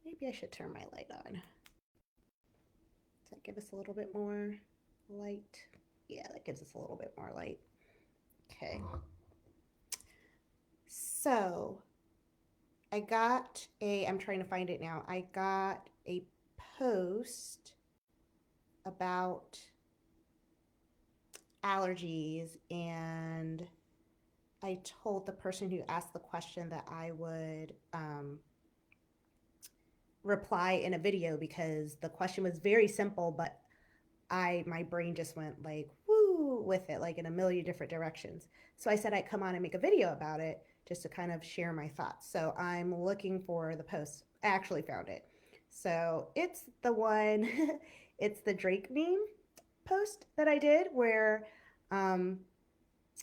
Maybe I should turn my light on. Does that give us a little bit more light? Yeah, that gives us a little bit more light. Okay. So I'm trying to find it now. I got a post about allergies, and I told the person who asked the question that I would reply in a video because the question was very simple, but my brain just went like woo with it, like in a million different directions. So I said I'd come on and make a video about it just to kind of share my thoughts. So I'm looking for the post. I actually found it. So it's the one, it's the Drake meme post that I did where um,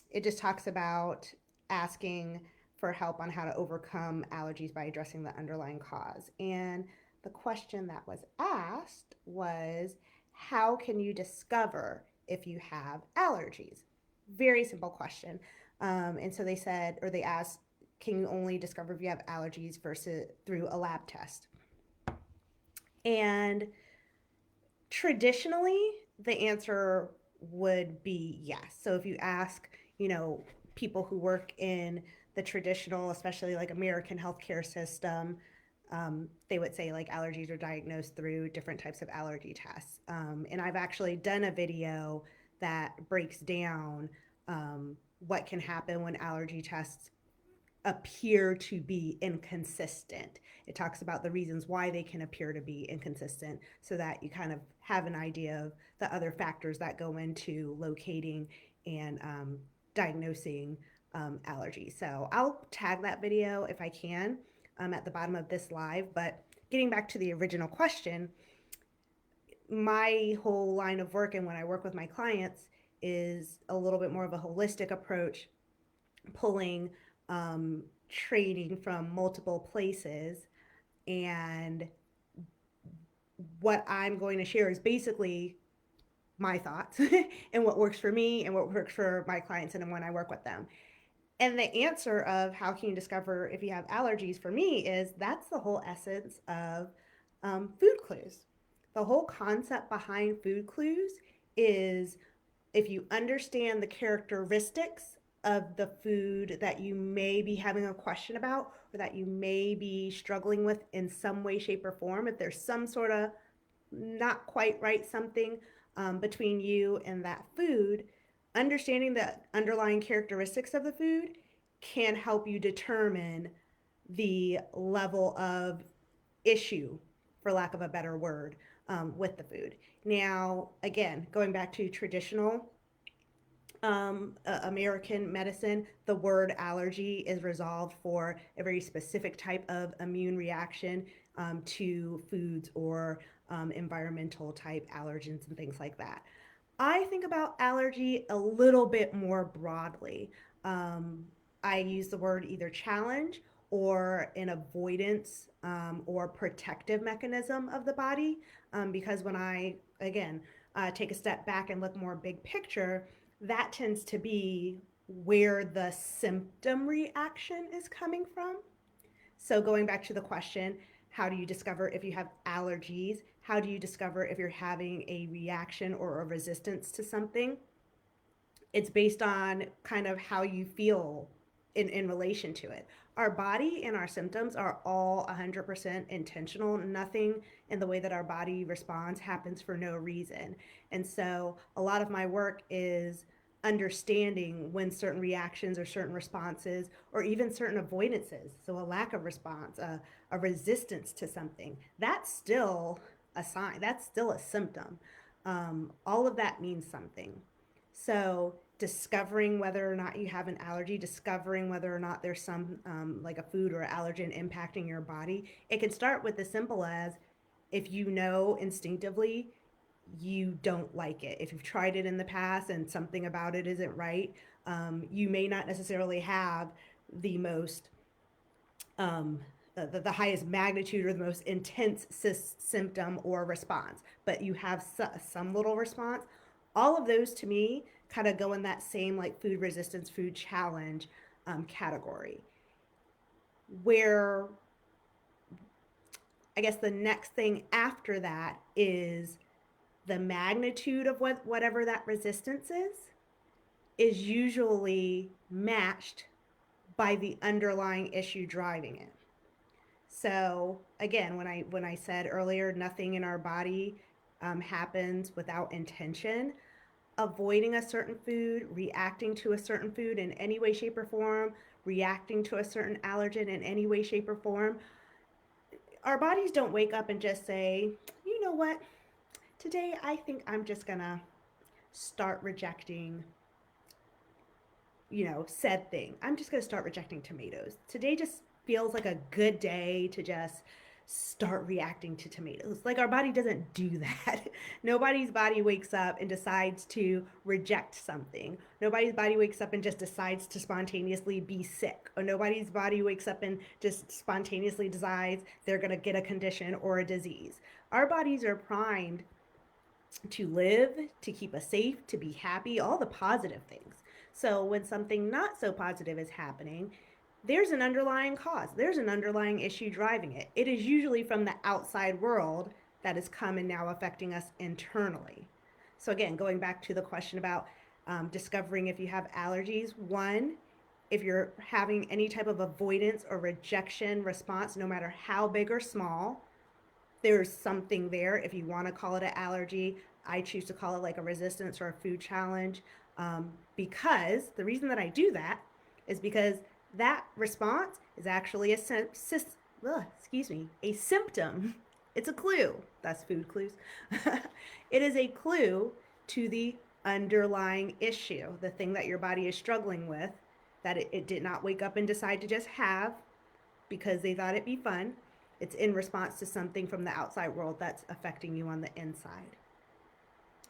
it just talks about asking for help on how to overcome allergies by addressing the underlying cause. And the question that was asked was, how can you discover if you have allergies? Very simple question. And so they said, or they asked, can you only discover if you have allergies versus through a lab test? And traditionally, the answer would be yes. So if you ask, people who work in the traditional, especially like American healthcare system, they would say like allergies are diagnosed through different types of allergy tests. And I've actually done a video that breaks down what can happen when allergy tests appear to be inconsistent. It talks about the reasons why they can appear to be inconsistent so that you kind of have an idea of the other factors that go into locating and diagnosing allergies. So I'll tag that video if I can at the bottom of this live. But getting back to the original question, my whole line of work and when I work with my clients is a little bit more of a holistic approach, pulling training from multiple places. And what I'm going to share is basically my thoughts and what works for me and what works for my clients and when I work with them. And the answer of how can you discover if you have allergies for me is that's the whole essence of food clues. The whole concept behind food clues is if you understand the characteristics of the food that you may be having a question about or that you may be struggling with in some way, shape, or form, if there's some sort of not quite right something between you and that food, understanding the underlying characteristics of the food can help you determine the level of issue, for lack of a better word, with the food. Now, again, going back to traditional American medicine, the word allergy is resolved for a very specific type of immune reaction to foods or environmental type allergens and things like that. I think about allergy a little bit more broadly. Um, I use the word either challenge or an avoidance or protective mechanism of the body because when I, again, take a step back and look more big picture, that tends to be where the symptom reaction is coming from. So, going back to the question, how do you discover if you have allergies? How do you discover if you're having a reaction or a resistance to something? It's based on kind of how you feel in relation to it. Our body and our symptoms are all 100% intentional. Nothing in the way that our body responds happens for no reason. And so a lot of my work is understanding when certain reactions or certain responses or even certain avoidances, so a lack of response, a resistance to something, that's still a sign, that's still a symptom. All of that means something. So discovering whether or not you have an allergy, discovering whether or not there's some like a food or allergen impacting your body, it can start with as simple as if you know instinctively you don't like it. If you've tried it in the past and something about it isn't right, you may not necessarily have the most the highest magnitude or the most intense symptom or response, but you have some little response. All of those to me kind of go in that same like food resistance, food challenge category. where I guess the next thing after that is the magnitude of whatever that resistance is usually matched by the underlying issue driving it. So again, when I said earlier, nothing in our body happens without intention. Avoiding a certain food, reacting to a certain food in any way, shape, or form, reacting to a certain allergen in any way, shape, or form. Our bodies don't wake up and just say, you know what, today I think I'm just gonna start rejecting, said thing. I'm just going to start rejecting tomatoes. Today just feels like a good day to just start reacting to tomatoes. Like our body doesn't do that. Nobody's body wakes up and decides to reject something. Nobody's body wakes up and just decides to spontaneously be sick. Or nobody's body wakes up and just spontaneously decides they're going to get a condition or a disease. Our bodies are primed to live, to keep us safe, to be happy, all the positive things. So when something not so positive is happening, there's an underlying cause. There's an underlying issue driving it. It is usually from the outside world that has come and now affecting us internally. So again, going back to the question about discovering if you have allergies, one, if you're having any type of avoidance or rejection response, no matter how big or small, there's something there. If you want to call it an allergy, I choose to call it like a resistance or a food challenge, because the reason that I do that is because that response is actually a symptom. It's a clue. That's food clues. It is a clue to the underlying issue, the thing that your body is struggling with, that it did not wake up and decide to just have because they thought it'd be fun. It's in response to something from the outside world that's affecting you on the inside.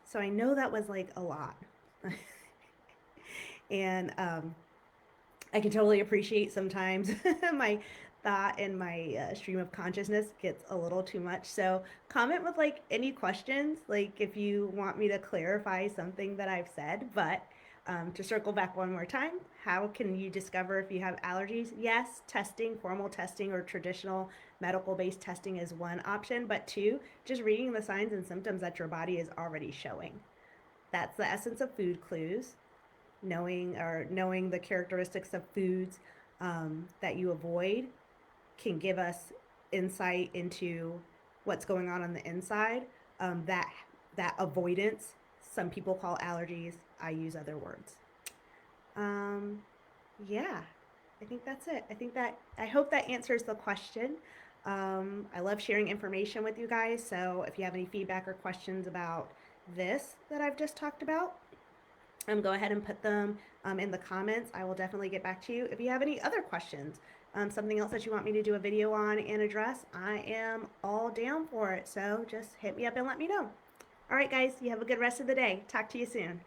So I know that was like a lot. And I can totally appreciate sometimes my thought and my stream of consciousness gets a little too much. So comment with like any questions, like if you want me to clarify something that I've said. But to circle back one more time, how can you discover if you have allergies? Yes, testing, formal testing, or traditional medical based testing is one option. But two, just reading the signs and symptoms that your body is already showing. That's the essence of food clues. Knowing the characteristics of foods that you avoid can give us insight into what's going on the inside. That avoidance, some people call allergies. I use other words. Um, yeah, I think that's it. I hope that answers the question. I love sharing information with you guys. So if you have any feedback or questions about this that I've just talked about, go ahead and put them in the comments. I will definitely get back to you. If you have any other questions, something else that you want me to do a video on and address, I am all down for it. So just hit me up and let me know. All right, guys, you have a good rest of the day. Talk to you soon.